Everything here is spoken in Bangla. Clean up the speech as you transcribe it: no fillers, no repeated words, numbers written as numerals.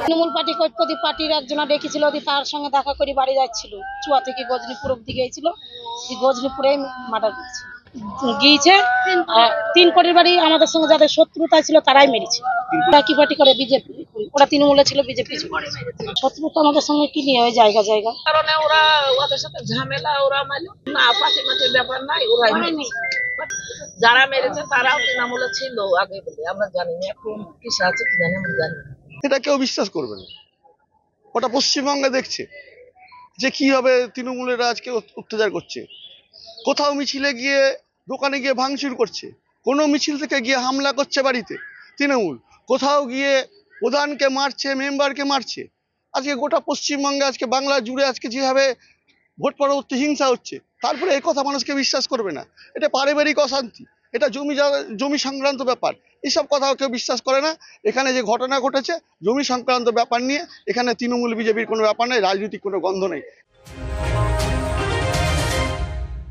তৃণমূল পার্টি কৈতপতি পার্টির একজনা ডেকেছিল, তার সঙ্গে দেখা করে বাড়ি যাচ্ছিল, চুয়া থেকে গজনীপুর অব্দি গিয়েছিল, গজনীপুরে মার্ডার গিয়েছে। 3 কোটির বাড়ি আমাদের সঙ্গে যাদের শত্রুতা ছিল তারাই মেরেছে। কি পার্টি করে? বিজেপি। ওরা তৃণমূলে ছিল, বিজেপি শত্রুতা আমাদের সঙ্গে কি নিয়ে ওই জায়গা কারণে ওরা ওদের সাথে ঝামেলা, ওরা না পার্টি মাটির ব্যাপার নাই, ওরাই যারা মেরেছে তারাও তৃণমূলে ছিল আগে বলে আমরা জানি না, এখন কিসে আছে কি জানি আমরা জানি। এটা কেউ বিশ্বাস করবে না। ওটা পশ্চিমবঙ্গে দেখছে যে কিভাবে তৃণমূলেরা আজকে অত্যাচার করছে। কোথাও মিছিলে গিয়ে, দোকানে গিয়ে ভাঙচুর করছে, কোনো মিছিল থেকে গিয়ে হামলা করছে বাড়িতে তৃণমূল, কোথাও গিয়ে প্রধানকে মারছে, মেম্বারকে মারছে। আজকে গোটা পশ্চিমবঙ্গে, আজকে বাংলা জুড়ে আজকে যেভাবে ভোট পরবর্তী হিংসা হচ্ছে, তারপরে এই কথা মানুষকে বিশ্বাস করবে না। এটা পারিবারিক অশান্তি, এটা জমি সংক্রান্ত ব্যাপার, এইসব কথা কেউ বিশ্বাস করে না। এখানে যে ঘটনা ঘটেছে জমি সংক্রান্ত ব্যাপার নিয়ে, এখানে তৃণমূল বিজেপির কোনো ব্যাপার নেই, রাজনৈতিক কোনো গন্ধ নেই।